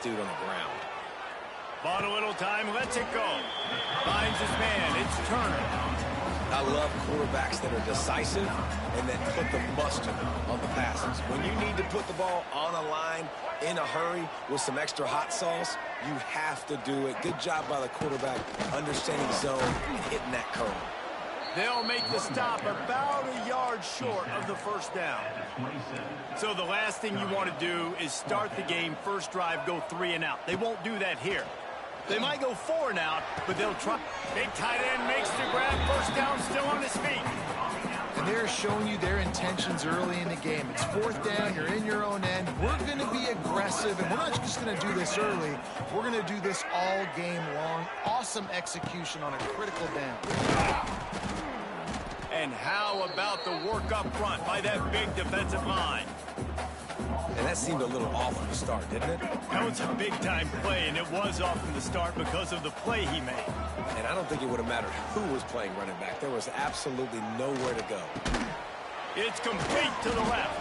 dude on the ground. Bought a little time, lets it go. Finds his man, it's Turner. I love quarterbacks that are decisive and that put the mustard on the passes. When you need to put the ball on a line in a hurry with some extra hot sauce, you have to do it. Good job by the quarterback understanding zone and hitting that curve. They'll make the stop about a yard short of the first down. So the last thing you want to do is start the game, first drive, go 3 and out. They won't do that here. They might go 4 and out, but they'll try. Big tight end makes the grab, first down, still on his feet. And they're showing you their intentions early in the game. It's 4th down, you're in your own end. We're going to be aggressive, and we're not just going to do this early. We're going to do this all game long. Awesome execution on a critical down. And how about the work up front by that big defensive line? And that seemed a little off from the start, didn't it? That was a big-time play, and it was off from the start because of the play he made. And I don't think it would have mattered who was playing running back. There was absolutely nowhere to go. It's complete to the left.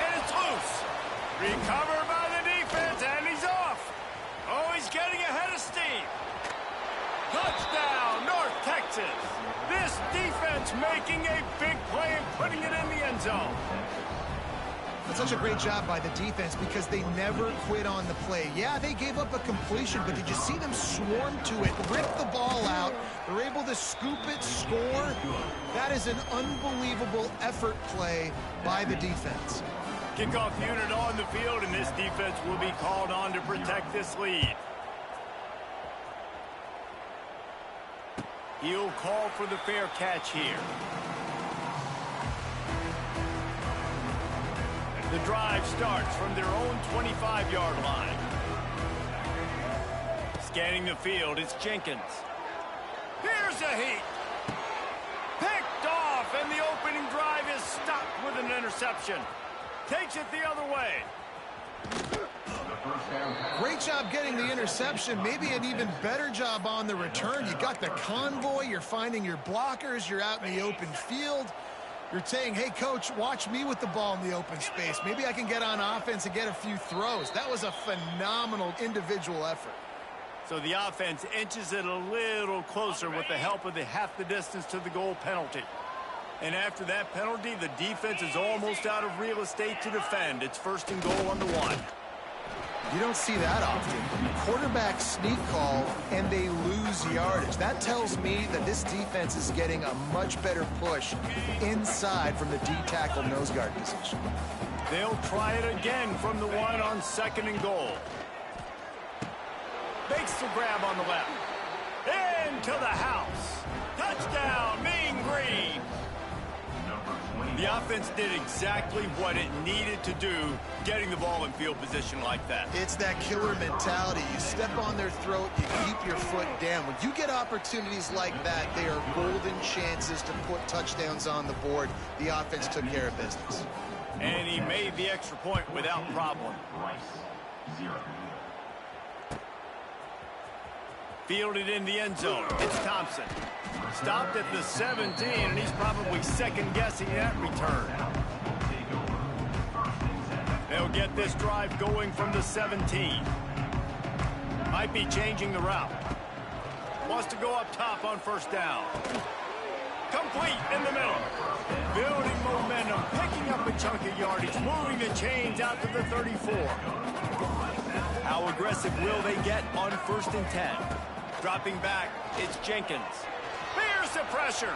And it's loose. Recovered by the defense, and he's off. Oh, he's getting ahead of steam. Touchdown, North Texas. This defense making a big play and putting it in the end zone. That's such a great job by the defense because they never quit on the play. Yeah, they gave up a completion, but did you see them swarm to it, rip the ball out? They're able to scoop it, score. That is an unbelievable effort play by the defense. Kickoff unit on the field, and this defense will be called on to protect this lead. He'll call for the fair catch here. The drive starts from their own 25-yard line. Scanning the field, it's Jenkins. Here's a heat. Picked off, and the opening drive is stopped with an interception. Takes it the other way. Great job getting the interception. Maybe an even better job on the return. You got the convoy. You're finding your blockers. You're out in the open field. You're saying, hey, coach, watch me with the ball in the open space. Maybe I can get on offense and get a few throws. That was a phenomenal individual effort. So the offense inches it a little closer with the help of the half the distance to the goal penalty. And after that penalty, the defense is almost out of real estate to defend. It's 1st and goal on the 1. You don't see that often. Quarterback sneak call, and they lose yardage. That tells me that this defense is getting a much better push inside from the D-tackle nose guard position. They'll try it again from the 1 on 2nd and goal. Makes the grab on the left. Into the house. Touchdown, Mean Green. The offense did exactly what it needed to do, getting the ball in field position like that. It's that killer mentality. You step on their throat, you keep your foot down. When you get opportunities like that, they are golden chances to put touchdowns on the board. The offense took care of business. And he made the extra point without problem. Fielded in the end zone. It's Thompson. Stopped at the 17, and he's probably second-guessing that return. They'll get this drive going from the 17. Might be changing the route. Wants to go up top on 1st down. Complete in the middle. Building momentum, picking up a chunk of yardage, moving the chains out to the 34. How aggressive will they get on 1st and 10? Dropping back, it's Jenkins. There's the pressure.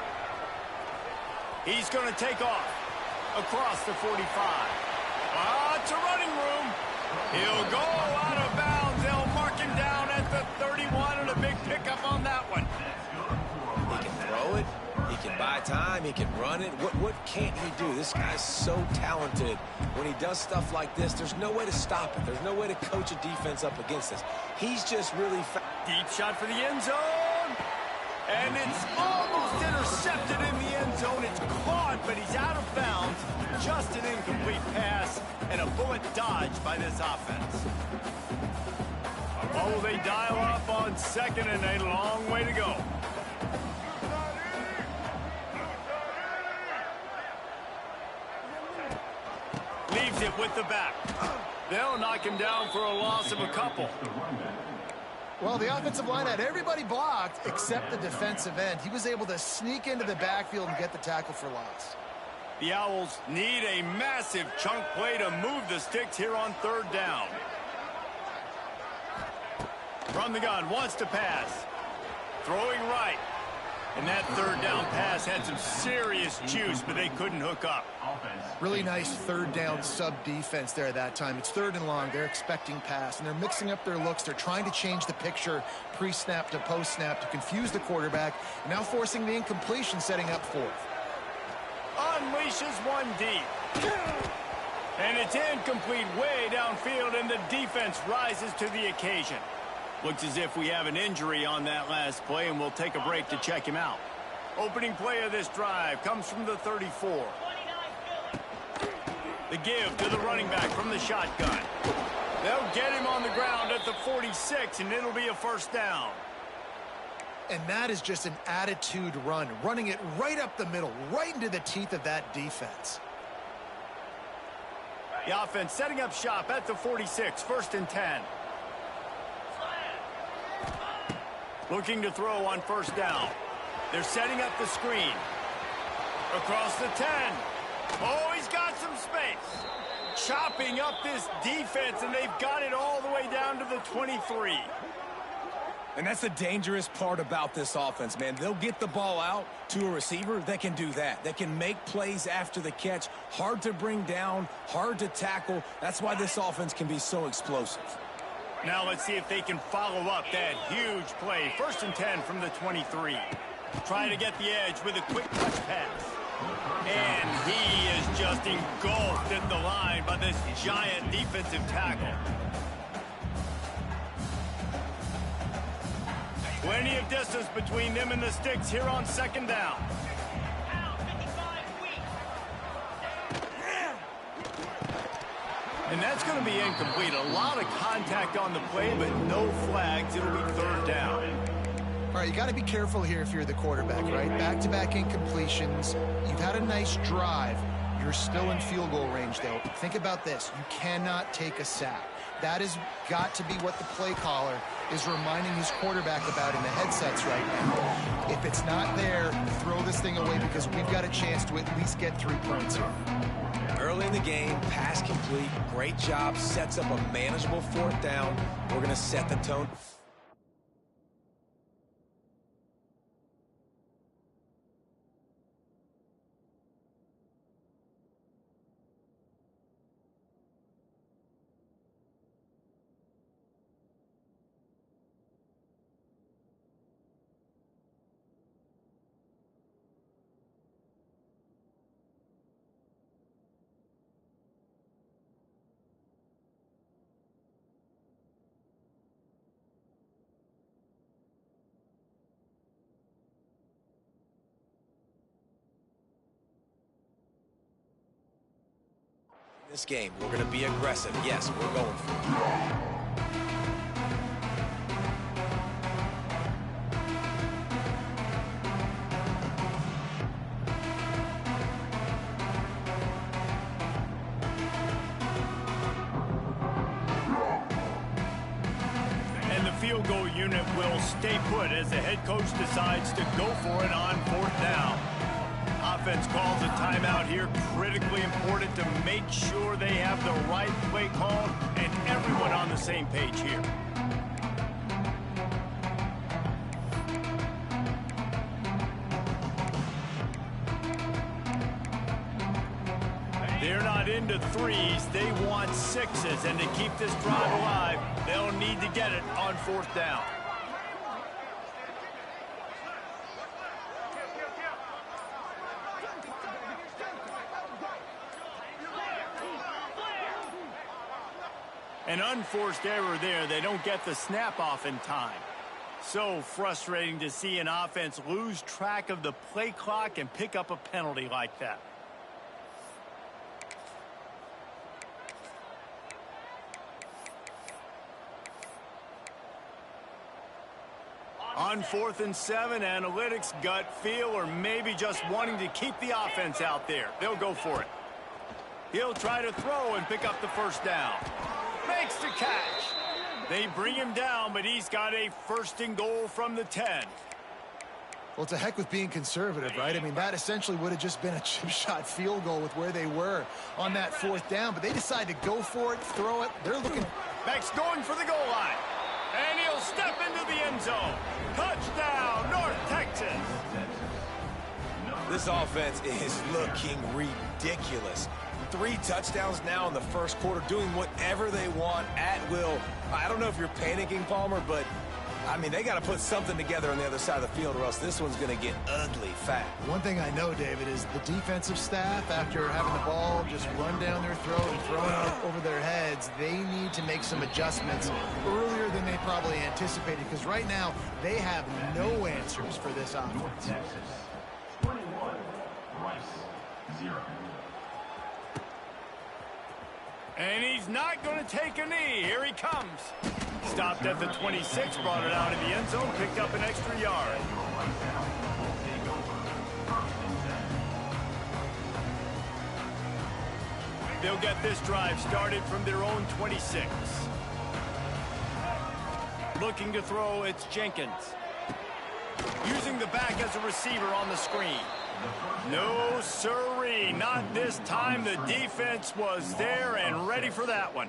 He's going to take off across the 45. It's a running room. He'll go out of bounds. They'll mark him down at the 31, and a big pickup on that one. He can throw it. He can buy time. He can run it. What can't he do? This guy's so talented. When he does stuff like this, there's no way to stop it. There's no way to coach a defense up against this. He's just really fast. Deep shot for the end zone. And it's almost intercepted in the end zone. It's caught, but he's out of bounds. Just an incomplete pass and a bullet dodged by this offense. Oh, they dial up on 2nd and a long way to go. Leaves it with the back. They'll knock him down for a loss of a couple. Well, the offensive line had everybody blocked except the defensive end. He was able to sneak into the backfield and get the tackle for loss. The Owls need a massive chunk play to move the sticks here on third down. From the gun, wants to pass. Throwing right. And that third down pass had some serious juice, but they couldn't hook up. Really nice third down sub-defense there that time. It's third and long. They're expecting pass, and they're mixing up their looks. They're trying to change the picture pre-snap to post-snap to confuse the quarterback, and now forcing the incompletion, setting up fourth. Unleashes one deep. And it's incomplete way downfield, and the defense rises to the occasion. Looks as if we have an injury on that last play, and we'll take a break to check him out. Opening play of this drive comes from the 34. The give to the running back from the shotgun. They'll get him on the ground at the 46, and it'll be a first down. And that is just an attitude run, running it right up the middle, right into the teeth of that defense. The offense setting up shop at the 46, first and 10. Looking to throw on first down. They're setting up the screen. Across the 10. Oh, he's got some space. Chopping up this defense, and they've got it all the way down to the 23. And that's the dangerous part about this offense, man. They'll get the ball out to a receiver that can do that. That can make plays after the catch. Hard to bring down, hard to tackle. That's why this offense can be so explosive. Now let's see if they can follow up that huge play. First and 10 from the 23. Trying to get the edge with a quick touch pass. And he is just engulfed at the line by this giant defensive tackle. Plenty of distance between them and the sticks here on second down. And that's going to be incomplete. A lot of contact on the play, but no flags. It'll be third down. All right, you got to be careful here if you're the quarterback, right? Back-to-back incompletions. You've had a nice drive. You're still in field goal range, though. Think about this. You cannot take a sack. That has got to be what the play caller is reminding his quarterback about in the headsets right now. If it's not there, throw this thing away because we've got a chance to at least get 3 points here. Early in the game, pass complete, great job, sets up a manageable fourth down. We're going to set the tone. This game, we're going to be aggressive. Yes, we're going for it. And the field goal unit will stay put as the head coach decides to go for it on fourth down. Offense calls a timeout here. Critically important to make sure they have the right play called and everyone on the same page here. They're not into threes. They want sixes. And to keep this drive alive, they'll need to get it on fourth down. An unforced error there. They don't get the snap off in time. So frustrating to see an offense lose track of the play clock and pick up a penalty like that. On 4th and 7, analytics, gut feel, or maybe just wanting to keep the offense out there. They'll go for it. He'll try to throw and pick up the first down. Makes the catch. They bring him down, but he's got a 1st and goal from the 10. Well, it's a heck with being conservative, right? I mean, that essentially would have just been a chip shot field goal with where they were on that 4th down, but they decide to go for it, throw it. They're looking. Max going for the goal line. And he'll step into the end zone. Touchdown, North Texas. This offense is looking ridiculous. 3 touchdowns now in the 1st quarter, doing whatever they want at will. I don't know if you're panicking, Palmer, but I mean, they got to put something together on the other side of the field or else this one's going to get ugly fast. One thing I know, David, is the defensive staff, after having the ball just run down their throat and thrown it over their heads, they need to make some adjustments earlier than they probably anticipated, because right now they have no answers for this offense. 21, Rice, 0. And he's not going to take a knee. Here he comes. Stopped at the 26, brought it out of the end zone, picked up an extra yard. They'll get this drive started from their own 26. Looking to throw, it's Jenkins. Using the back as a receiver on the screen. No siree, not this time. The defense was there and ready for that one.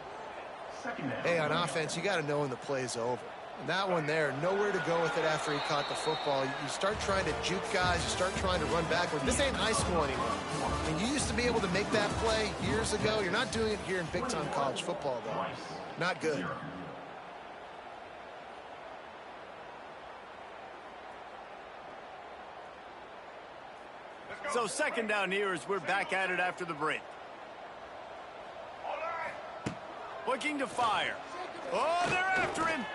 Hey, on offense, you got to know when the play's over. And that one there, nowhere to go with it after he caught the football. You start trying to juke guys. You start trying to run backward. This ain't high school anymore. I mean, you used to be able to make that play years ago. You're not doing it here in big-time college football, though. Not good. So 2nd down here as we're back at it after the break. Looking to fire. Oh, they're after him.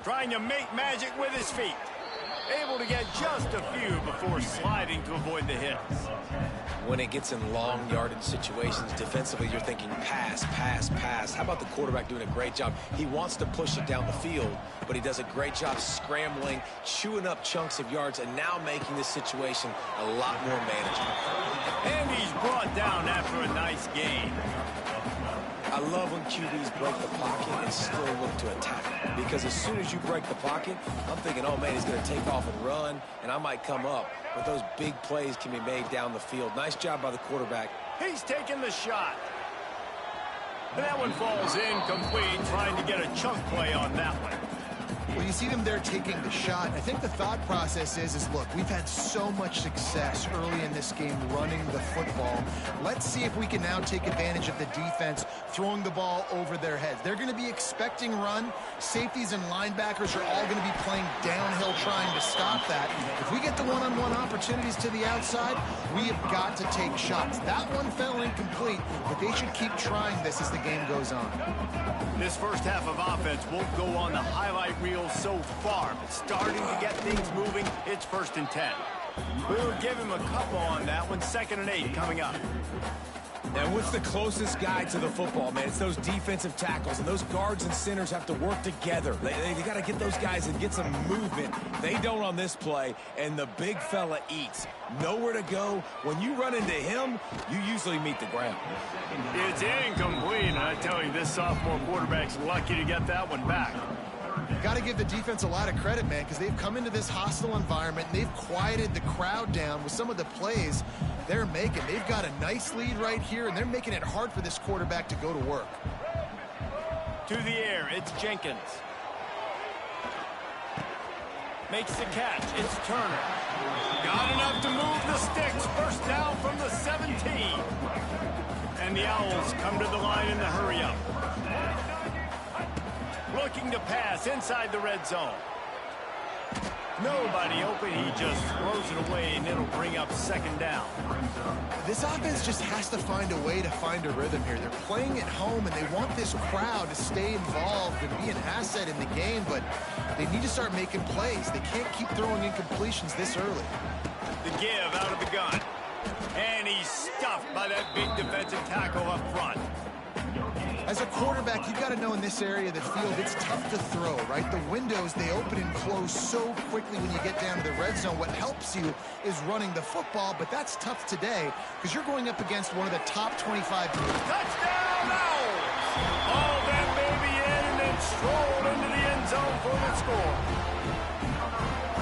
Trying to make magic with his feet. Able to get just a few before sliding to avoid the hits. When it gets in long yardage situations, defensively, you're thinking pass, pass, pass. How about the quarterback doing a great job? He wants to push it down the field, but he does a great job scrambling, chewing up chunks of yards, and now making this situation a lot more manageable. And he's brought down after a nice gain. I love when QBs break the pocket and still look to attack. Because as soon as you break the pocket, I'm thinking, oh, man, he's going to take off and run, and I might come up. But those big plays can be made down the field. Nice job by the quarterback. He's taking the shot. And that one falls incomplete, trying to get a chunk play on that one. Well, you see them there taking the shot. I think the thought process is look, we've had so much success early in this game running the football. Let's see if we can now take advantage of the defense throwing the ball over their heads. They're going to be expecting run. Safeties and linebackers are all going to be playing downhill trying to stop that. If we get the one-on-one opportunities to the outside, we have got to take shots. That one fell incomplete, but they should keep trying this as the game goes on. This first half of offense won't go on the highlight reel so far, but starting to get things moving. It's 1st and 10. We'll give him a couple on that one. 2nd and 8 coming up. And what's the closest guy to the football, man? It's those defensive tackles, and those guards and centers have to work together. They got to get those guys and get some movement. They don't on this play, and the big fella eats. Nowhere to go. When you run into him, you usually meet the ground. It's incomplete, and I tell you, this sophomore quarterback's lucky to get that one back. Got to give the defense a lot of credit, man, because they've come into this hostile environment, and they've quieted the crowd down with some of the plays they're making. They've got a nice lead right here, and they're making it hard for this quarterback to go to work. To the air, it's Jenkins. Makes the catch, it's Turner. Got enough to move the sticks. 1st down from the 17. And the Owls come to the line in the hurry-up. Looking to pass inside the red zone. Nobody open. He just throws it away, and it'll bring up 2nd down. This offense just has to find a way to find a rhythm here. They're playing at home, and they want this crowd to stay involved and be an asset in the game, but they need to start making plays. They can't keep throwing incompletions this early. The give out of the gun. And he's stuffed by that big defensive tackle up front. As a quarterback, you've got to know in this area of the field, it's tough to throw, right? The windows, they open and close so quickly when you get down to the red zone. What helps you is running the football, but that's tough today because you're going up against one of the top 25. Touchdown, Owls! Oh, that baby rolled into the end zone for the score.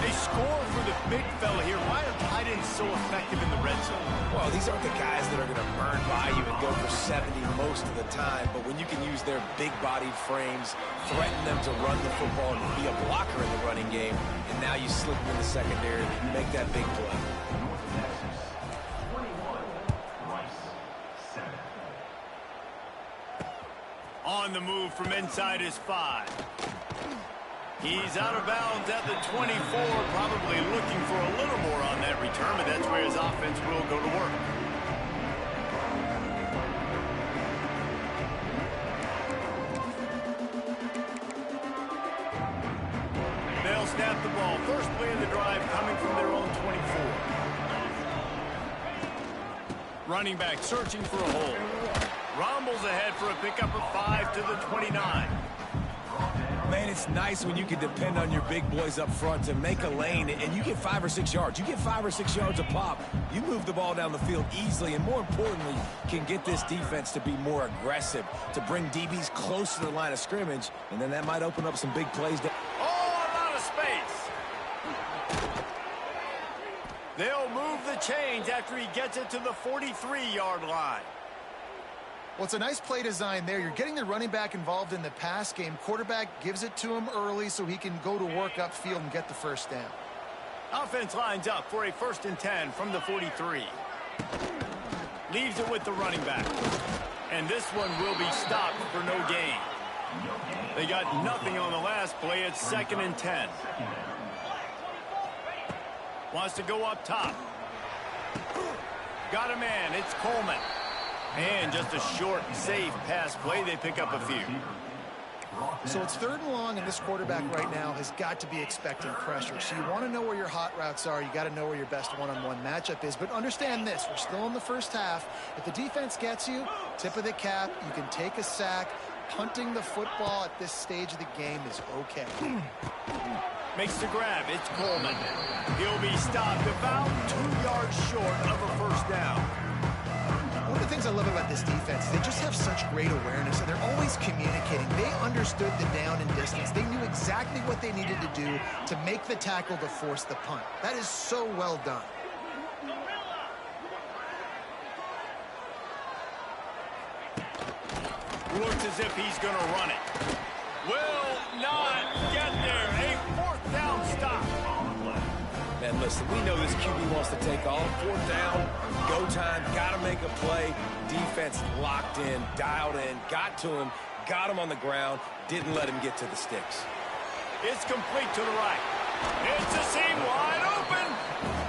They score for the big fella here. Why are tight ends so effective in the red zone? Well, these aren't the guys that are going to burn by you and go for 70 most of the time, but when you can use their big-bodied frames, threaten them to run the football and be a blocker in the running game, and now you slip them in the secondary and make that big play. North Texas, 21, Rice, 7. On the move from inside his 5. He's out of bounds at the 24, probably looking for a little more on that return, but that's where his offense will go to work. They'll snap the ball. First play of the drive coming from their own 24. Running back searching for a hole. Rumbles ahead for a pickup of 5 to the 29. Man, it's nice when you can depend on your big boys up front to make a lane, and you get 5 or 6 yards. You get 5 or 6 yards a pop. You move the ball down the field easily, and more importantly, can get this defense to be more aggressive, to bring DBs close to the line of scrimmage, and then that might open up some big plays. Oh, a lot of space. They'll move the chains after he gets it to the 43-yard line. Well, it's a nice play design there. You're getting the running back involved in the pass game. Quarterback gives it to him early so he can go to work upfield and get the first down. Offense lines up for a 1st and 10 from the 43. Leaves it with the running back. And this one will be stopped for no gain. They got nothing on the last play. It's 2nd and 10. Wants to go up top. Got a man. It's Coleman. And just a short, safe pass play. They pick up a few. So it's 3rd and long, and this quarterback right now has got to be expecting pressure. So you want to know where your hot routes are. You got to know where your best one-on-one matchup is. But understand this. We're still in the first half. If the defense gets you, tip of the cap, you can take a sack. Punting the football at this stage of the game is okay. Makes the grab. It's Coleman. He'll be stopped about 2 yards short of a 1st down. One of the things I love about this defense, they just have such great awareness, and they're always communicating. They understood the down and distance. They knew exactly what they needed to do to make the tackle to force the punt. That is so well done. Looks as if he's going to run it. Will not get there. A 4th down stop. Man, listen, we know this QB wants to take off. 4th down, go time, got to make a play. Defense locked in, dialed in, got to him, got him on the ground, didn't let him get to the sticks. It's complete to the right. It's a seam wide open.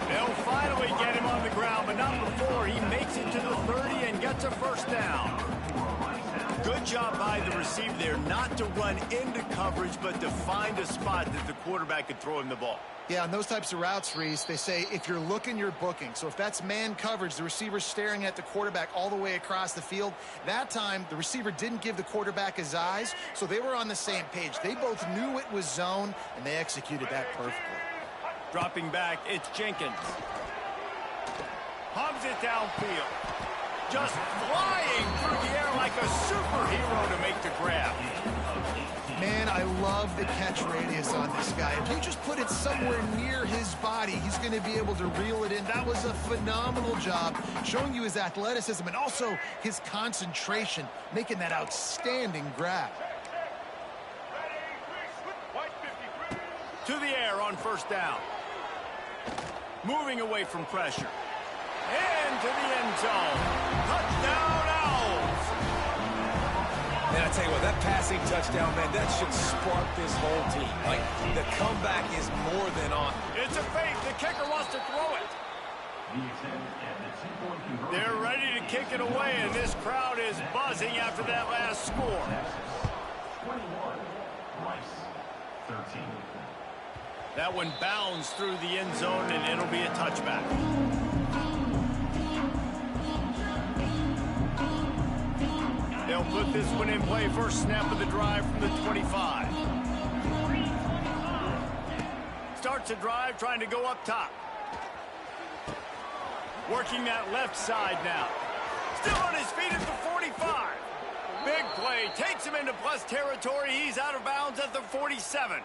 They'll finally get him on the ground, but not before he makes it to the 30 and gets a 1st down. Good job by the receiver there not to run into coverage, but to find a spot that the quarterback could throw him the ball. Yeah, on those types of routes, Reese, they say if you're looking, you're booking. So if that's man coverage, the receiver's staring at the quarterback all the way across the field. That time, the receiver didn't give the quarterback his eyes, so they were on the same page. They both knew it was zone, and they executed that perfectly. Dropping back, it's Jenkins. Hubs it downfield. Just flying through the air like a superhero to make the grab. Man, I love the catch radius on this guy. If you just put it somewhere near his body, he's going to be able to reel it in. That was a phenomenal job, showing you his athleticism and also his concentration, making that outstanding grab. To the air on 1st down. Moving away from pressure. And to the end zone. Touchdown, Owls! And I tell you what, that passing touchdown, man, that should spark this whole team. Like, the comeback is more than on. It's a fake. The kicker wants to throw it. They're ready to kick it away, and this crowd is buzzing after that last score. 21, Rice, 13. That one bounds through the end zone, and it'll be a touchback. They'll put this one in play. First snap of the drive from the 25. Starts the drive, trying to go up top. Working that left side now. Still on his feet at the 45. Big play. Takes him into plus territory. He's out of bounds at the 47.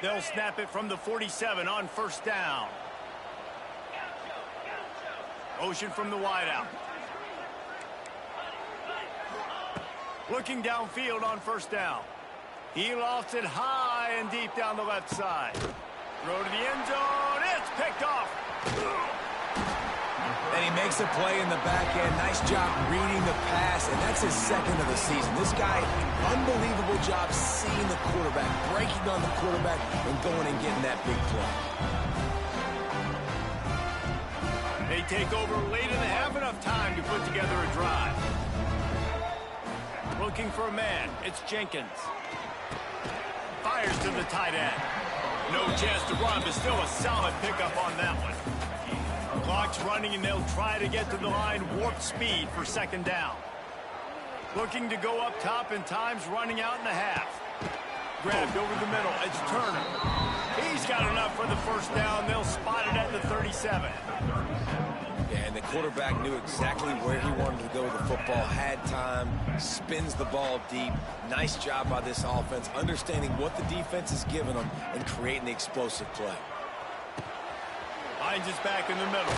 They'll snap it from the 47 on first down. Motion from the wideout. Looking downfield on first down. He lofts it high and deep down the left side. Throw to the end zone. It's picked off. And he makes a play in the back end. Nice job reading the pass, and that's his second of the season. This guy, unbelievable job seeing the quarterback, breaking on the quarterback, and going and getting that big play. They take over late in the half, enough time to put together a drive. Looking for a man. It's Jenkins. Fires to the tight end. No chance to run, but still a solid pickup on that one. Clock's running, and they'll try to get to the line warp speed for second down. Looking to go up top, and time's running out in the half. Grabbed over the middle. It's Turner. He's got enough for the first down. They'll spot it at the 37. Yeah, and the quarterback knew exactly where he wanted to go with the football, had time, spins the ball deep. Nice job by this offense, understanding what the defense is giving them and creating the explosive play. Finds his back in the middle.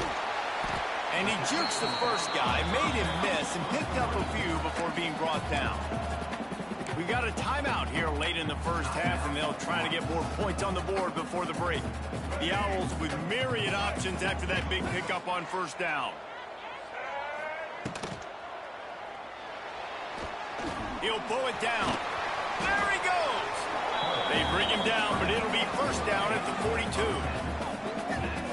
And he jukes the first guy, made him miss, and picked up a few before being brought down. We got a timeout here late in the first half, and they'll try to get more points on the board before the break. The Owls with myriad options after that big pickup on first down. He'll pull it down. There he goes! They bring him down, but it'll be first down at the 42.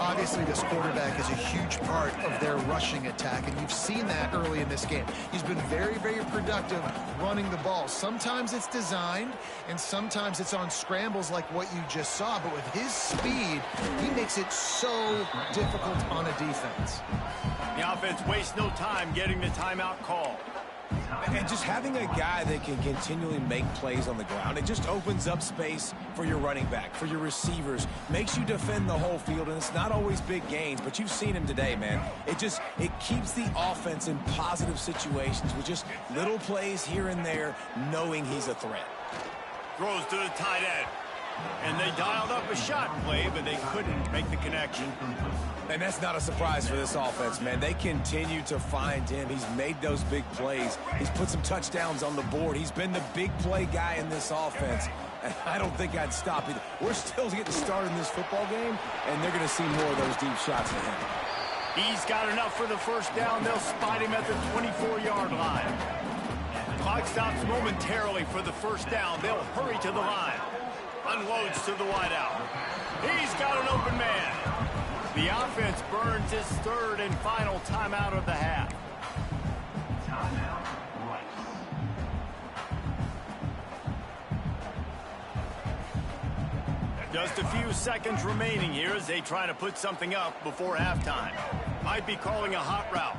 Obviously, this quarterback is a huge part of their rushing attack, and you've seen that early in this game. He's been very, very productive running the ball. Sometimes it's designed, and sometimes it's on scrambles like what you just saw. But with his speed, he makes it so difficult on a defense. The offense wastes no time getting the timeout call. And just having a guy that can continually make plays on the ground, it just opens up space for your running back, for your receivers, makes you defend the whole field, and it's not always big gains, but you've seen him today, man. It keeps the offense in positive situations with just little plays here and there, knowing he's a threat. Throws to the tight end. And they dialed up a shot play, but they couldn't make the connection. And that's not a surprise for this offense, man. They continue to find him. He's made those big plays. He's put some touchdowns on the board. He's been the big play guy in this offense. And I don't think I'd stop either. We're still getting started in this football game, and they're going to see more of those deep shots to him. He's got enough for the first down. They'll spot him at the 24-yard line. Clock stops momentarily for the first down. They'll hurry to the line. Unloads to the wideout. He's got an open man. The offense burns his third and final timeout of the half. Timeout, Rice. Just a few seconds remaining here as they try to put something up before halftime. Might be calling a hot route.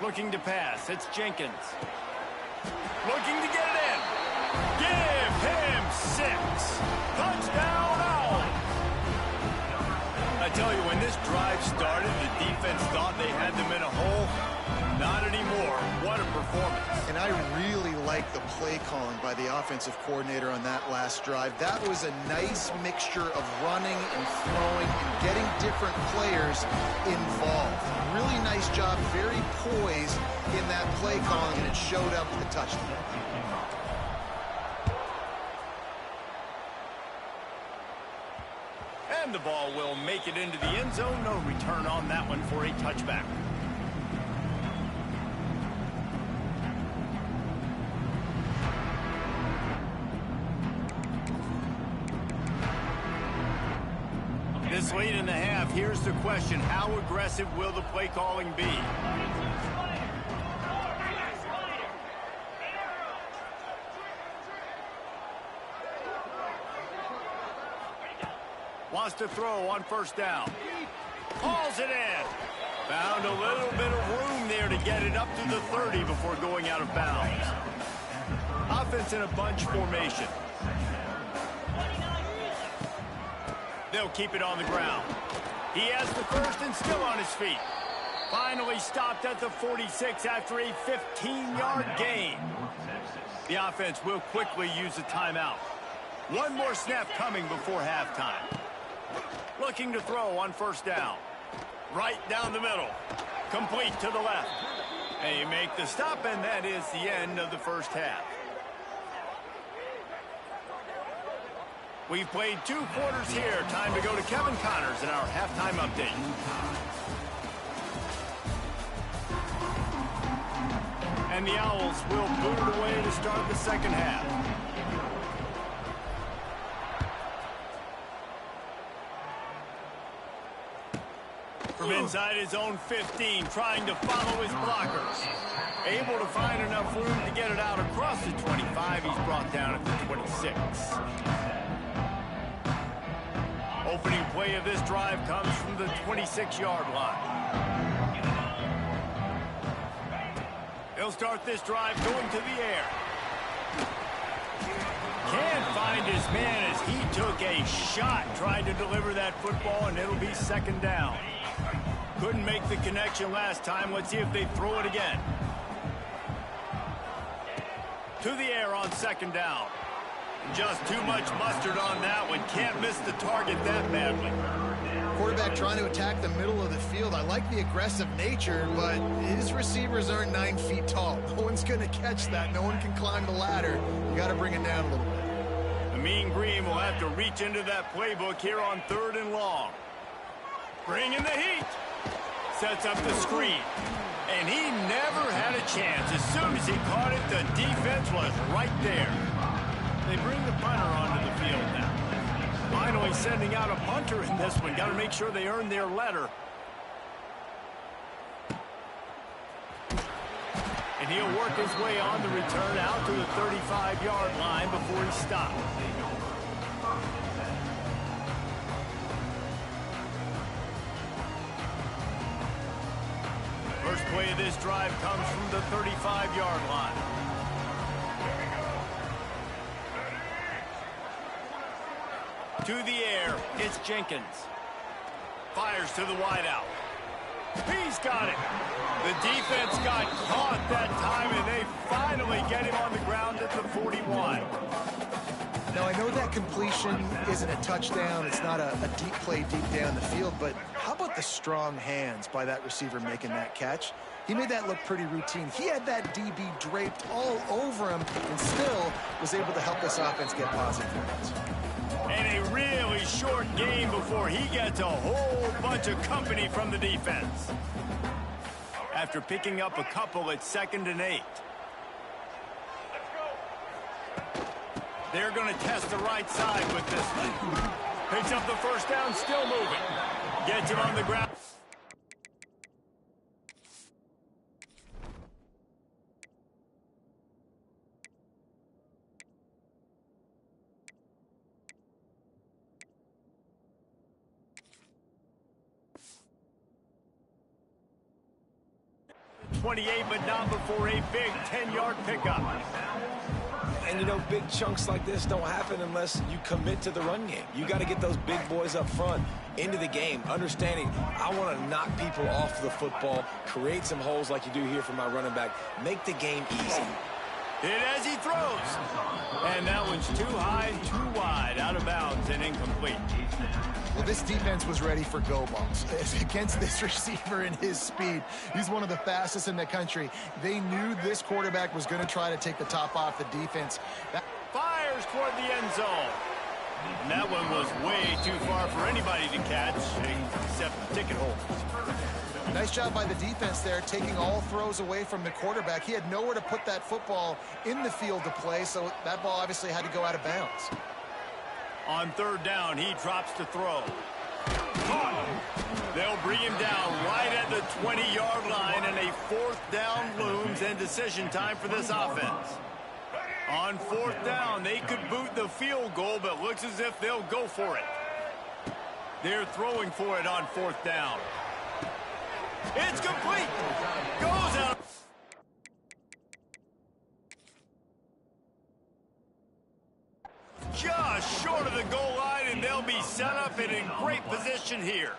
Looking to pass. It's Jenkins. Looking to get it in. Give him 6. Touchdown, Owls. I tell you, when this drive started, the defense thought they had them in a hole. Not anymore. What a performance. And I really like the play calling by the offensive coordinator on that last drive. That was a nice mixture of running and throwing and getting different players involved. Really nice job, very poised in that play calling, and it showed up with the touchdown. And the ball will make it into the end zone. No return on that one for a touchback. This late in the half, here's the question. How aggressive will the play calling be? Wants to throw on first down. Hauls it in. Found a little bit of room there to get it up to the 30 before going out of bounds. Offense in a bunch formation. They'll keep it on the ground. He has the first and still on his feet. Finally stopped at the 46 after a 15-yard gain. The offense will quickly use a timeout. One more snap coming before halftime. Looking to throw on first down. Right down the middle. Complete to the left. They make the stop, and that is the end of the first half. We've played 2 quarters here. Time to go to Kevin Connors in our halftime update. And the Owls will boot it away to start the second half. From inside his own 15, trying to follow his blockers. Able to find enough room to get it out across the 25. He's brought down at the 26. Opening play of this drive comes from the 26-yard line. He'll start this drive going to the air. Can't find his man as he took a shot trying to deliver that football, and it'll be second down. Couldn't make the connection last time. Let's see if they throw it again. To the air on second down. Just too much mustard on that one. Can't miss the target that badly. Quarterback trying to attack the middle of the field. I like the aggressive nature, but his receivers aren't 9 feet tall. No one's going to catch that. No one can climb the ladder. You got to bring it down a little bit. The Mean Green will have to reach into that playbook here on 3rd and long. Bringing the heat. Sets up the screen. And he never had a chance. As soon as he caught it, the defense was right there. They bring the punter onto the field now. Finally sending out a punter in this one. Got to make sure they earn their letter. And he'll work his way on the return out to the 35-yard line before he stops. First play of this drive comes from the 35-yard line. To the air, it's Jenkins. Fires to the wideout. He's got it. The defense got caught that time, and they finally get him on the ground at the 41. Now, I know that completion isn't a touchdown. It's not a deep play deep down the field, but how about the strong hands by that receiver making that catch? He made that look pretty routine. He had that DB draped all over him and still was able to help this offense get positive yards. And a really short game before he gets a whole bunch of company from the defense. After picking up a couple at 2nd and 8. They're going to test the right side with this one. Picks up the first down, still moving. Gets him on the ground. But not before a big 10-yard pickup. And, you know, big chunks like this don't happen unless you commit to the run game. You got to get those big boys up front into the game, understanding I want to knock people off the football, create some holes like you do here for my running back, make the game easy. Hit as he throws. And that one's too high, too wide, out of bounds and incomplete. Well, this defense was ready for go balls against this receiver and his speed. He's one of the fastest in the country. They knew this quarterback was going to try to take the top off the defense. Fires toward the end zone. And that one was way too far for anybody to catch, except the ticket holders. Nice job by the defense there, taking all throws away from the quarterback. He had nowhere to put that football in the field to play, so that ball obviously had to go out of bounds. On 3rd down, he drops to throw. Caught. They'll bring him down right at the 20-yard line, and a 4th down looms and decision time for this offense. On 4th down, they could boot the field goal, but looks as if they'll go for it. They're throwing for it on 4th down. It's complete. Goes out. Just short of the goal line, and they'll be set up in a great position here.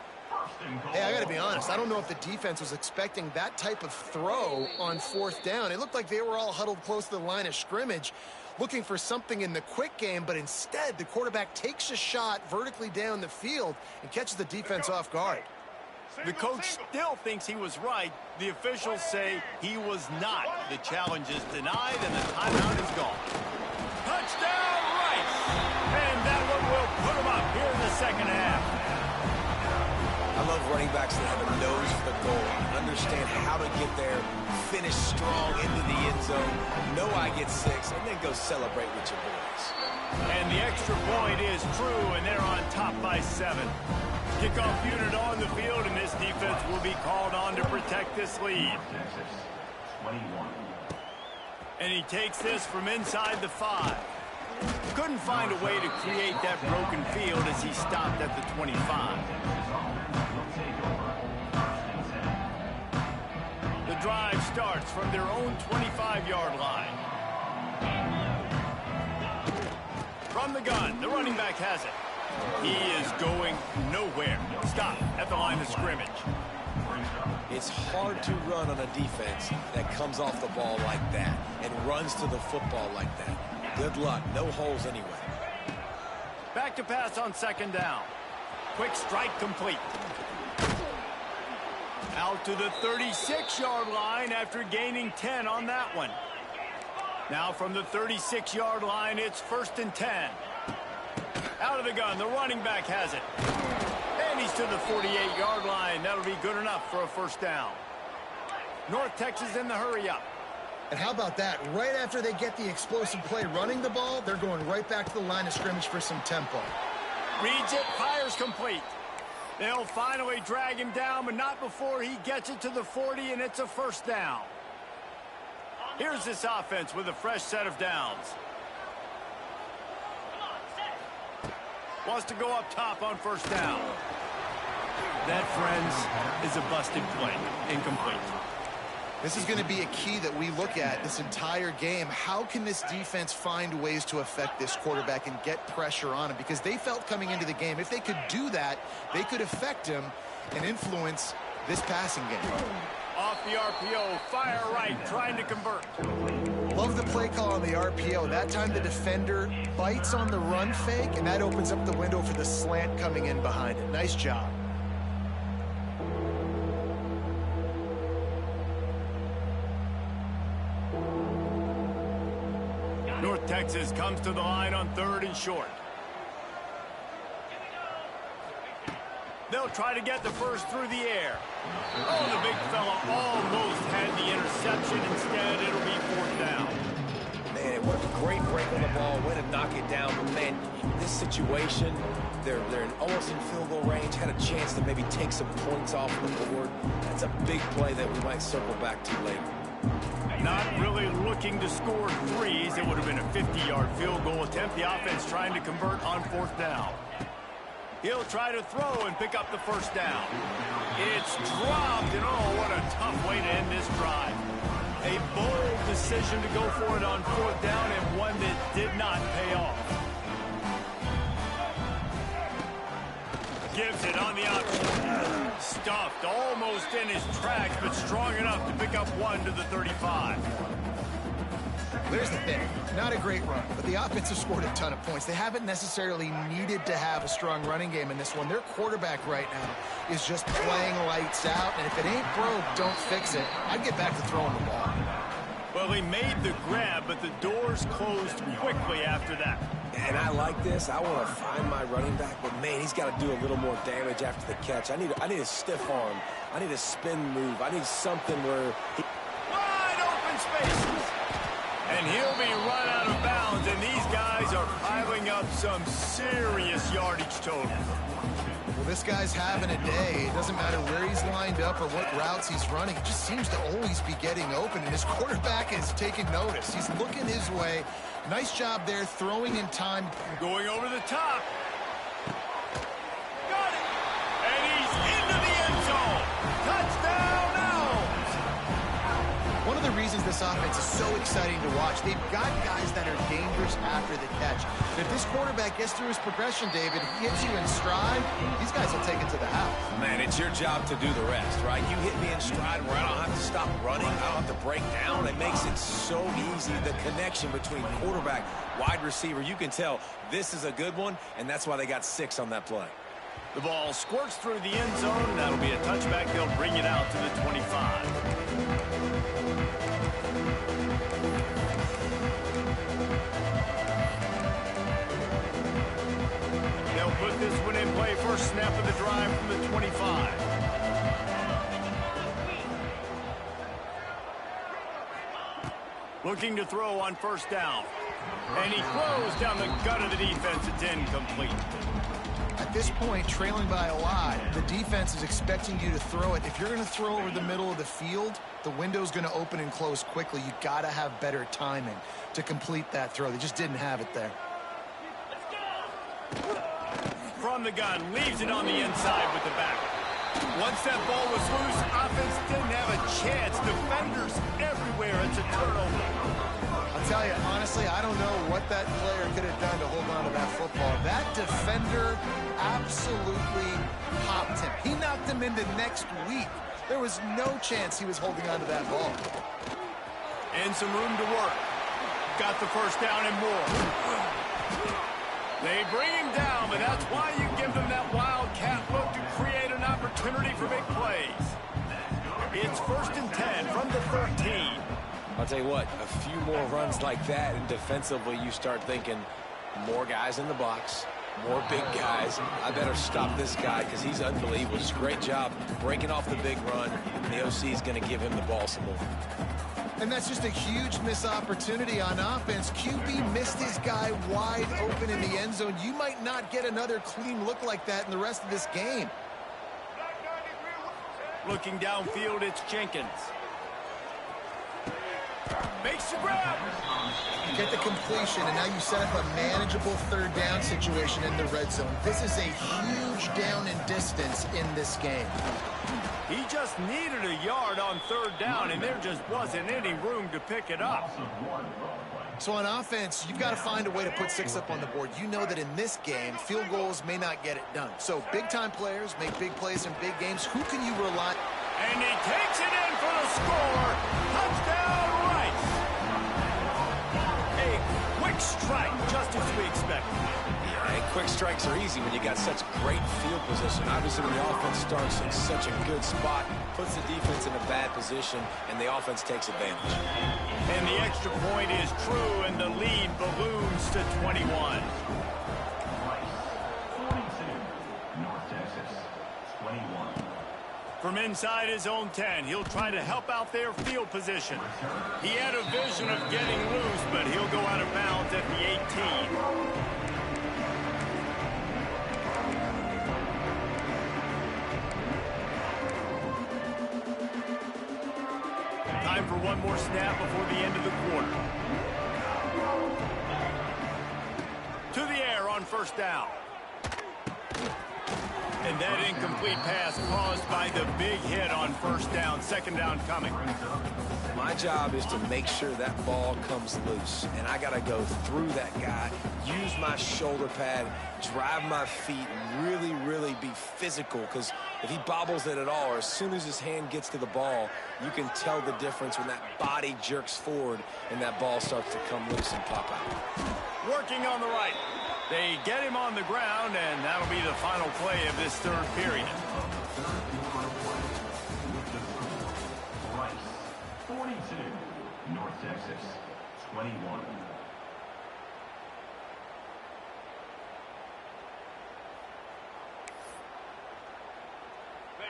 Hey, I got to be honest. I don't know if the defense was expecting that type of throw on 4th down. It looked like they were all huddled close to the line of scrimmage, looking for something in the quick game, but instead the quarterback takes a shot vertically down the field and catches the defense off guard. The coach still thinks he was right. The officials say he was not. The challenge is denied, and the timeout is gone. Touchdown, Rice! And that one will put him up here in the second half. I love running backs that have a nose for the goal, understand how to get there, finish strong into the end zone, know I get 6, and then go celebrate with your boys. And the extra point is true, and they're on top by 7. Kickoff unit on the field, and this defense will be called on to protect this lead. And he takes this from inside the 5. Couldn't find a way to create that broken field as he stopped at the 25. The drive starts from their own 25-yard line. From the gun, the running back has it. He is going nowhere. Stop at the line of scrimmage. It's hard to run on a defense that comes off the ball like that and runs to the football like that. Good luck. No holes anyway. Back to pass on 2nd down. Quick strike complete. Out to the 36-yard line after gaining 10 on that one. Now from the 36-yard line, it's 1st and 10. Out of the gun, the running back has it. And he's to the 48-yard line. That'll be good enough for a 1st down. North Texas in the hurry up. And how about that? Right after they get the explosive play running the ball, they're going right back to the line of scrimmage for some tempo. Reads it, fires complete. They'll finally drag him down, but not before he gets it to the 40, and it's a 1st down. Here's this offense with a fresh set of downs. Wants to go up top on 1st down. That, friends, is a busted play. Incomplete. This is going to be a key that we look at this entire game. How can this defense find ways to affect this quarterback and get pressure on him? Because they felt coming into the game, if they could do that, they could affect him and influence this passing game. Off the RPO, fire right, trying to convert. Love the play call on the RPO. That time the defender bites on the run fake, and that opens up the window for the slant coming in behind it. Nice job. North Texas comes to the line on 3rd and short. They'll try to get the first through the air. Oh, the big fella almost had the interception. Instead, it'll be 4th down. Man, what a great break on the ball. Way to knock it down. But, man, this situation, they're almost in field goal range. Had a chance to maybe take some points off the board. That's a big play that we might circle back to later. Not really looking to score 3s. It would have been a 50-yard field goal attempt. The offense trying to convert on 4th down. He'll try to throw and pick up the 1st down. It's dropped, and oh, what a tough way to end this drive. A bold decision to go for it on 4th down, and one that did not pay off. Gives it on the option. Stuffed almost in his tracks, but strong enough to pick up 1 to the 35. There's the thing. Not a great run, but the offense has scored a ton of points. They haven't necessarily needed to have a strong running game in this one. Their quarterback right now is just playing lights out, and if it ain't broke, don't fix it. I'd get back to throwing the ball. Well, he made the grab, but the doors closed quickly after that. And I like this. I want to find my running back, but, man, he's got to do a little more damage after the catch. I need a stiff arm. I need a spin move. I need something where he... Wide open spaces. And he'll be run out of bounds, and these guys are piling up some serious yardage total. Well, this guy's having a day. It doesn't matter where he's lined up or what routes he's running. He just seems to always be getting open, and his quarterback is taking notice. He's looking his way. Nice job there, throwing in time. Going over the top. Got it. And he's into the end zone. Touchdown now. One of the reasons this offense is so exciting to watch. They've got guys that are dangerous after the catch. And if this quarterback gets through his progression, David, he hits you in stride, these guys will take it to the house. Man, it's your job to do the rest, right? You hit me in stride where I don't have to stop running. I don't have to break down. It makes it so easy. The connection between quarterback, wide receiver, you can tell this is a good one, and that's why they got 6 on that play. The ball squirts through the end zone. That'll be a touchback. They'll bring it out to the 25. They'll put this one in play. First snap of the drive from the 25. Looking to throw on first down. And he throws down the gut of the defense. It's incomplete. At this point, trailing by a lot, the defense is expecting you to throw it. If you're going to throw over the middle of the field, the window's going to open and close quickly. You got to have better timing to complete that throw. They just didn't have it there. From the gun, leaves it on the inside with the back. Once that ball was loose, offense didn't have a chance. Defenders everywhere. It's a turnover. I'll tell you, honestly, I don't know what that player could have done to hold on to that football. That defender absolutely popped him. He knocked him into next week. There was no chance he was holding on to that ball. And some room to work. Got the first down and more. They bring him down, but that's why you give them that wildcat look to create an opportunity for big plays. It's 1st and 10 from the 13. I'll tell you what, a few more runs like that, and defensively you start thinking more guys in the box, more big guys. I better stop this guy because he's unbelievable. Just a great job breaking off the big run. The OC is going to give him the ball some more. And that's just a huge missed opportunity on offense. QB missed his guy wide open in the end zone. You might not get another clean look like that in the rest of this game. Looking downfield, it's Jenkins. Makes the grab. You get the completion, and now you set up a manageable 3rd down situation in the red zone. This is a huge down in distance in this game. He just needed a yard on 3rd down, and there just wasn't any room to pick it up. So on offense, you've got to find a way to put 6 up on the board. You know that in this game, field goals may not get it done. So big-time players make big plays in big games. Who can you rely on? And he takes it in for the score. Touchdown, Rice. A quick strike, just as we expected. And quick strikes are easy when you got such great field position. Obviously, when the offense starts in such a good spot, puts the defense in a bad position, and the offense takes advantage. And the extra point is true, and the lead balloons to 21. 42, North Texas, 21. From inside his own 10, he'll try to help out their field position. He had a vision of getting loose, but he'll go out of bounds at the 18. Time for one more snap before the end of the quarter. To the air on first down. And that incomplete pass caused by the big hit on first down. 2nd down coming. My job is to make sure that ball comes loose, and I got to go through that guy, use my shoulder pad, drive my feet, and really, really be physical, because if he bobbles it at all, or as soon as his hand gets to the ball, you can tell the difference when that body jerks forward and that ball starts to come loose and pop out. Working on the right. They get him on the ground, and that'll be the final play of this 3rd period. Rice, 42, North Texas, 21.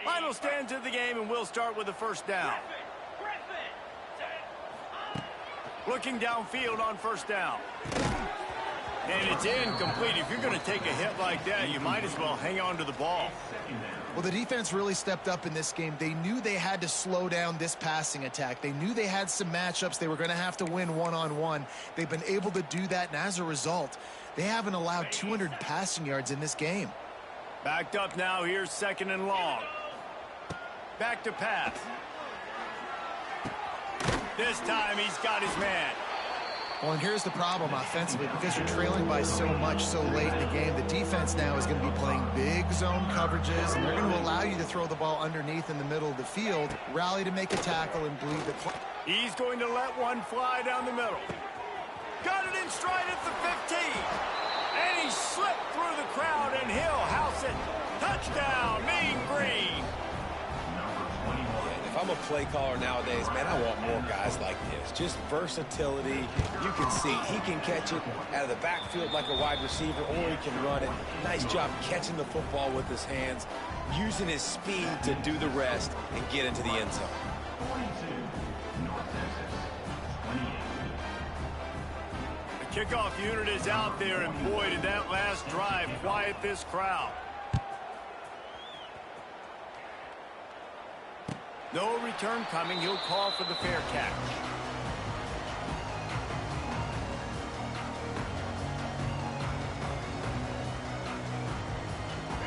Final stands of the game, and we'll start with the first down. Looking downfield on first down. And it's incomplete. If you're going to take a hit like that, you might as well hang on to the ball. Well, the defense really stepped up in this game. They knew they had to slow down this passing attack. They knew they had some matchups they were going to have to win one-on-one. They've been able to do that, and as a result, they haven't allowed 200 passing yards in this game. Backed up now. Here's 2nd and long. Back to pass. This time he's got his man. Well, and here's the problem offensively. Because you're trailing by so much so late in the game, the defense now is going to be playing big zone coverages, and they're going to allow you to throw the ball underneath in the middle of the field, rally to make a tackle, and bleed the clock. He's going to let one fly down the middle. Got it in stride at the 15. And he slipped through the crowd, and he'll house it. Touchdown, Mean Green. If I'm a play caller nowadays, man, I want more guys like this. Just versatility. You can see he can catch it out of the backfield like a wide receiver, or he can run it. Nice job catching the football with his hands, using his speed to do the rest and get into the end zone. 42, North Texas, 28. The kickoff unit is out there, and boy, did that last drive quiet this crowd. No return coming. He'll call for the fair catch.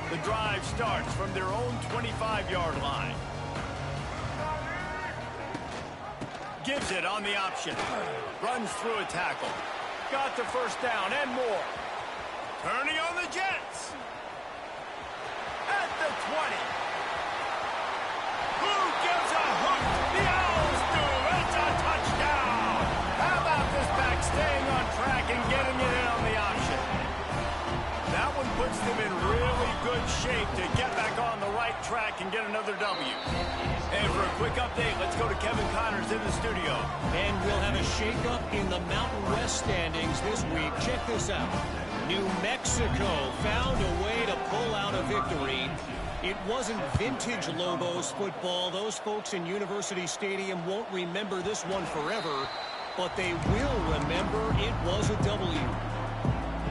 The drive starts from their own 25-yard line. Gives it on the option. Runs through a tackle. Got the first down and more. Turning on the Jets. At the 20. Who gives a hoot? The Owls do. It's a touchdown. How about this back staying on track and getting it in on the option? That one puts them in really good shape to get back on the right track and get another W. And for a quick update, let's go to Kevin Connors in the studio. And we'll have a shakeup in the Mountain West standings this week. Check this out. New Mexico found a way to pull out a victory. It wasn't vintage Lobos football. Those folks in University Stadium won't remember this one forever, but they will remember it was a W.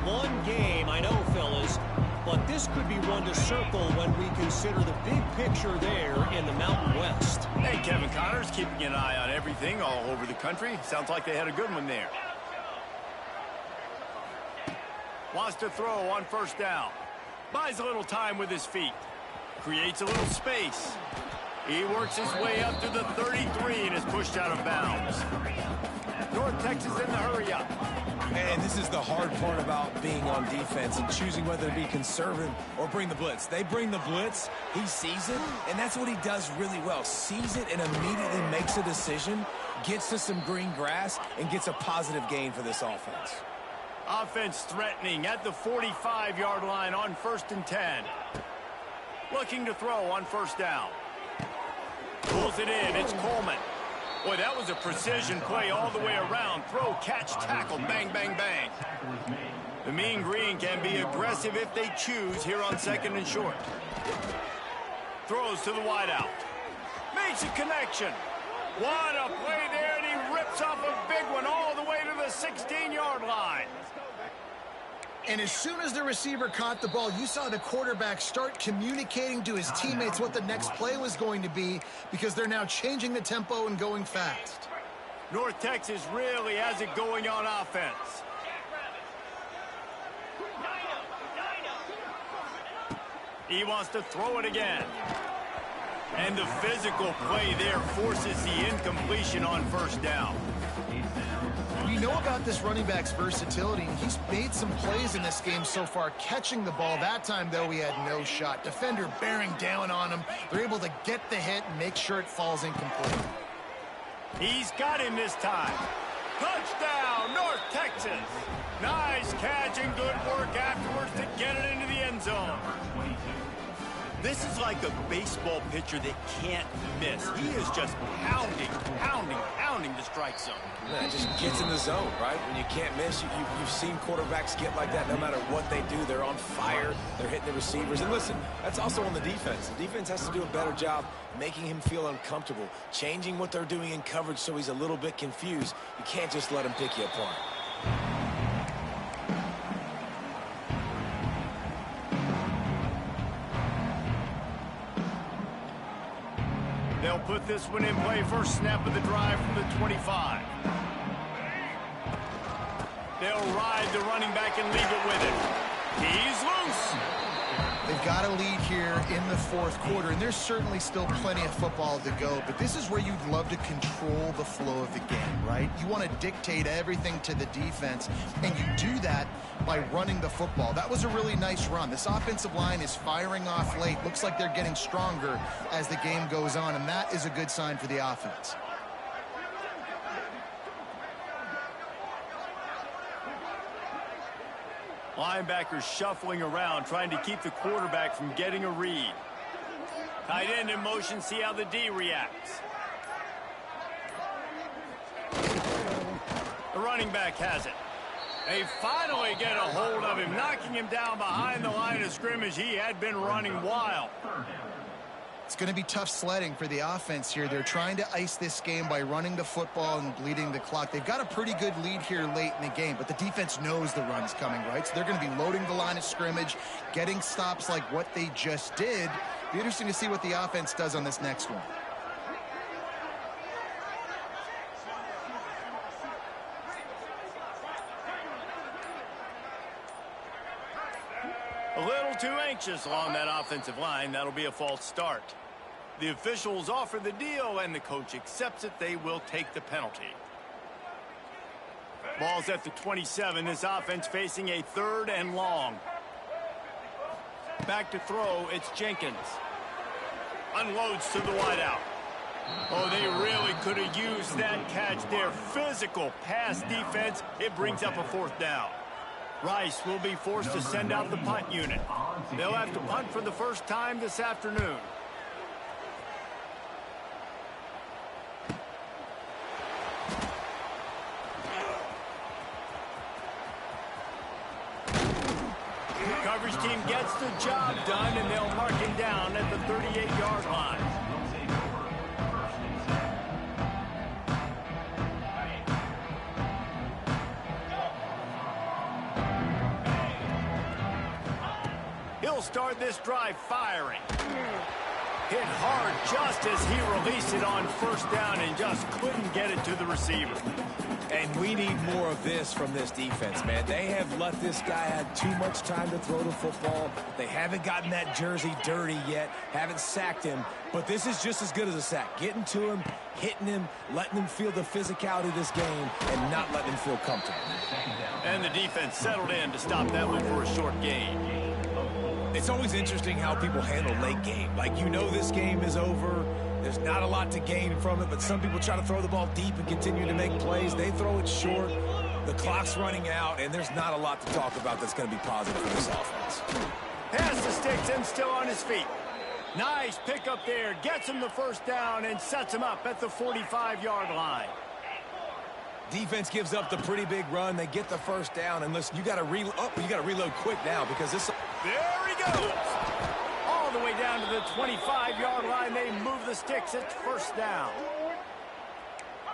One game, I know, fellas, but this could be one to circle when we consider the big picture there in the Mountain West. Hey, Kevin Connors, keeping an eye on everything all over the country. Sounds like they had a good one there. Wants to throw on first down. Buys a little time with his feet. Creates a little space. He works his way up to the 33 and is pushed out of bounds. North Texas in the hurry up. Man, this is the hard part about being on defense and choosing whether to be conservative or bring the blitz. They bring the blitz, he sees it, and that's what he does really well. Sees it and immediately makes a decision, gets to some green grass, and gets a positive gain for this offense. Offense threatening at the 45-yard line on 1st and 10. Looking to throw on first down. Pulls it in. It's Coleman. Boy, that was a precision play all the way around. Throw, catch, tackle, bang, bang, bang. The Mean Green can be aggressive if they choose here on 2nd and short. Throws to the wideout. Makes a connection. What a play there, and he rips off a big one all the way to the 16-yard line. And as soon as the receiver caught the ball, you saw the quarterback start communicating to his teammates what the next play was going to be, because they're now changing the tempo and going fast. North Texas really has it going on offense. He wants to throw it again. And the physical play there forces the incompletion on first down. You know about this running back's versatility. He's made some plays in this game so far, catching the ball. That time, though, he had no shot. Defender bearing down on him. They're able to get the hit and make sure it falls incomplete. He's got him this time. Touchdown, North Texas. Nice catch and good work afterwards to get it into the end zone. This is like a baseball pitcher that can't miss. He is just pounding the strike zone. Yeah, it just gets in the zone, right? When you can't miss, you've seen quarterbacks get like that. No matter what they do, they're on fire. They're hitting the receivers. And listen, that's also on the defense. The defense has to do a better job making him feel uncomfortable, changing what they're doing in coverage so he's a little bit confused. You can't just let him pick you apart. They'll put this one in play. First snap of the drive from the 25. They'll ride the running back and leave it with him. He's loose. They've got a lead here in the fourth quarter, and there's certainly still plenty of football to go, but this is where you'd love to control the flow of the game, right? You want to dictate everything to the defense, and you do that by running the football. That was a really nice run. This offensive line is firing off late. Looks like they're getting stronger as the game goes on, and that is a good sign for the offense. Linebackers shuffling around, trying to keep the quarterback from getting a read. Tight end in motion, see how the D reacts. The running back has it. They finally get a hold of him, knocking him down behind the line of scrimmage. He had been running wild. It's going to be tough sledding for the offense here. They're trying to ice this game by running the football and bleeding the clock. They've got a pretty good lead here late in the game, but the defense knows the run's coming, right? So they're going to be loading the line of scrimmage, getting stops like what they just did. Be interesting to see what the offense does on this next one. A little too anxious along that offensive line. That'll be a false start. The officials offer the deal, and the coach accepts it. They will take the penalty. Ball's at the 27. This offense facing a 3rd and long. Back to throw. It's Jenkins. Unloads to the wideout. Oh, they really could have used that catch there. Physical pass defense. It brings up a 4th down. Rice will be forced to send out the punt unit. They'll have to punt for the first time this afternoon. Coverage team gets the job done, and they'll mark him down at the 38-yard line. He'll start this drive firing. Hit hard just as he released it on 1st down and just couldn't get it to the receiver. And we need more of this from this defense, man. They have let this guy have too much time to throw the football. They haven't gotten that jersey dirty yet, haven't sacked him, but this is just as good as a sack. Getting to him, hitting him, letting him feel the physicality of this game, and not letting him feel comfortable. And the defense settled in to stop that one for a short gain. It's always interesting how people handle late game. Like, you know this game is over. There's not a lot to gain from it, but some people try to throw the ball deep and continue to make plays. They throw it short. The clock's running out, and there's not a lot to talk about that's going to be positive for this offense. Has the sticks and still on his feet. Nice pickup there. Gets him the 1st down and sets him up at the 45-yard line. Defense gives up the pretty big run. They get the 1st down, and listen, you got to reload quick now because this. There he goes. All the way down to the 25-yard line. They move the sticks. It's 1st down.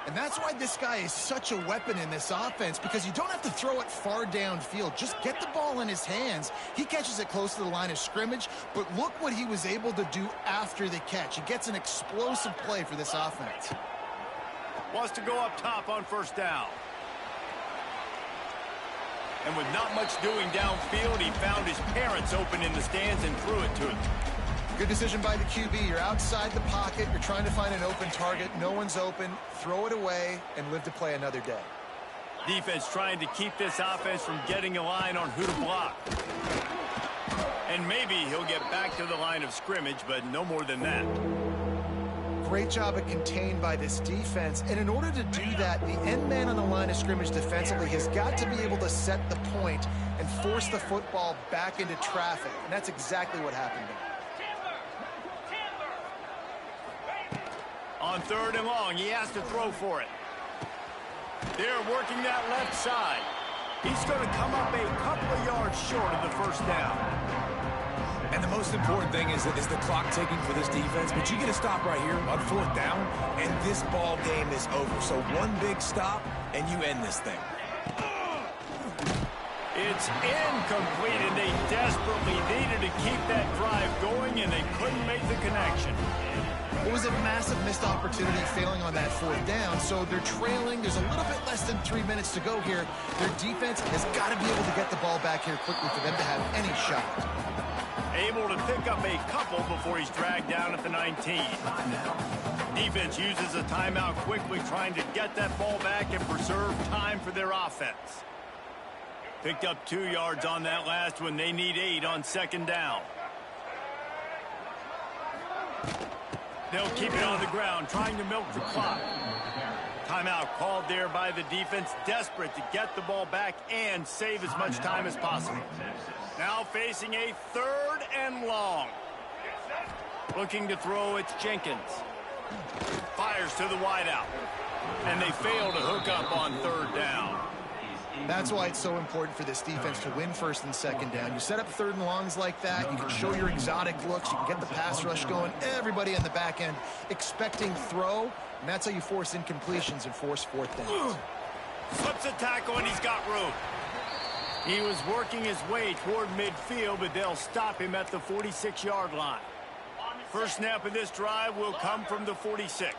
And that's why this guy is such a weapon in this offense, because you don't have to throw it far downfield. Just get the ball in his hands. He catches it close to the line of scrimmage, but look what he was able to do after the catch. He gets an explosive play for this offense. Wants to go up top on 1st down. And with not much doing downfield, he found his parents open in the stands and threw it to him. Good decision by the QB. You're outside the pocket. You're trying to find an open target. No one's open. Throw it away and live to play another day. Defense trying to keep this offense from getting a line on who to block. And maybe he'll get back to the line of scrimmage, but no more than that. Great job of contained by this defense. And in order to do that, the end man on the line of scrimmage defensively has got to be able to set the point and force the football back into traffic. And that's exactly what happened there. On 3rd and long, he has to throw for it. They're working that left side. He's going to come up a couple of yards short of the 1st down. And the most important thing is the clock ticking for this defense. But you get a stop right here on 4th down, and this ball game is over. So one big stop, and you end this thing. It's incomplete, and they desperately needed to keep that drive going, and they couldn't make the connection. It was a massive missed opportunity failing on that 4th down, so they're trailing. There's a little bit less than 3 minutes to go here. Their defense has got to be able to get the ball back here quickly for them to have any shot. Able able to pick up a couple before he's dragged down at the 19. Defense uses a timeout quickly, trying to get that ball back and preserve time for their offense. Picked up 2 yards on that last one. They need 8 on second down. They'll keep it on the ground, trying to milk the clock. Timeout called there by the defense, desperate to get the ball back and save as much time as possible. Now facing a 3rd and long. Looking to throw, it's Jenkins. Fires to the wideout. And they fail to hook up on 3rd down. That's why it's so important for this defense to win 1st and 2nd down. You set up 3rd and longs like that, you can show your exotic looks, you can get the pass rush going, everybody in the back end expecting throw, and that's how you force incompletions and force 4th downs. Flips a tackle and he's got room. He was working his way toward midfield, but they'll stop him at the 46-yard line. First snap of this drive will come from the 46.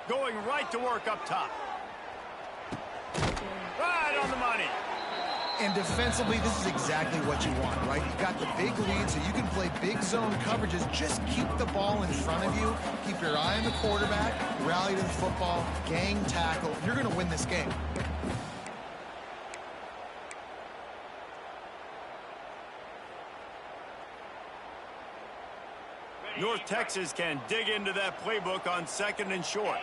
Going right to work up top. Right on the money. And defensively, this is exactly what you want, right? You've got the big lead, so you can play big zone coverages. Just keep the ball in front of you. Keep your eye on the quarterback. Rally to the football. Gang tackle. You're going to win this game. North Texas can dig into that playbook on 2nd and short.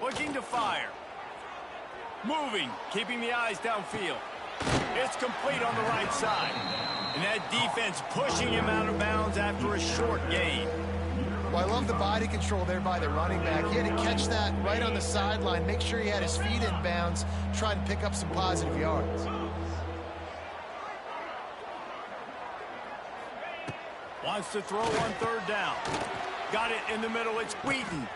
Looking to fire. Moving, keeping the eyes downfield. It's complete on the right side. And that defense pushing him out of bounds after a short gain. Well, I love the body control there by the running back. He had to catch that right on the sideline, make sure he had his feet in bounds, try and pick up some positive yards. Wants to throw on 3rd down. Got it in the middle. It's Wheaton.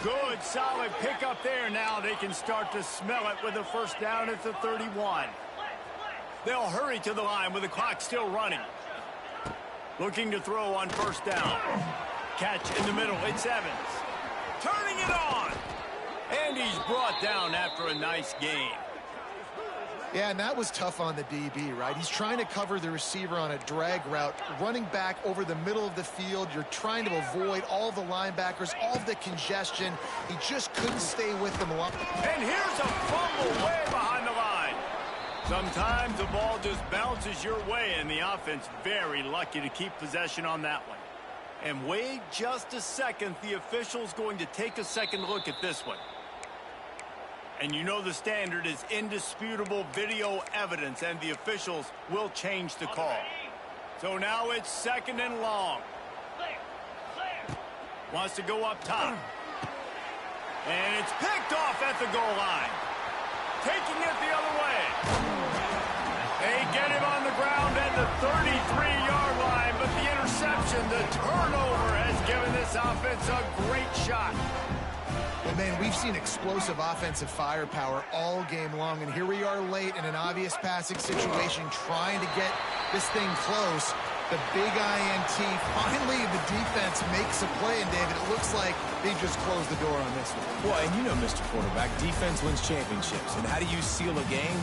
Good, solid pickup there. Now they can start to smell it with a 1st down at the 31. They'll hurry to the line with the clock still running. Looking to throw on 1st down. Catch in the middle. It's Evans. Turning it on. And he's brought down after a nice gain. Yeah, and that was tough on the DB, right? He's trying to cover the receiver on a drag route, running back over the middle of the field. You're trying to avoid all the linebackers, all the congestion. He just couldn't stay with them a lot. And here's a fumble way behind the line. Sometimes the ball just bounces your way, and the offense very lucky to keep possession on that one. And wait just a second. The official's going to take a second look at this one. And you know the standard is indisputable video evidence, and the officials will change the call. So now it's 2nd and long. Wants to go up top. And it's picked off at the goal line. Taking it the other way. They get him on the ground at the 33-yard line, but the interception, the turnover, has given this offense a great shot. Well, man, we've seen explosive offensive firepower all game long, and here we are late in an obvious passing situation trying to get this thing close. The big INT, finally the defense makes a play, and David, it looks like they just closed the door on this one. Well, and you know, Mr. Quarterback, defense wins championships. And how do you seal a game?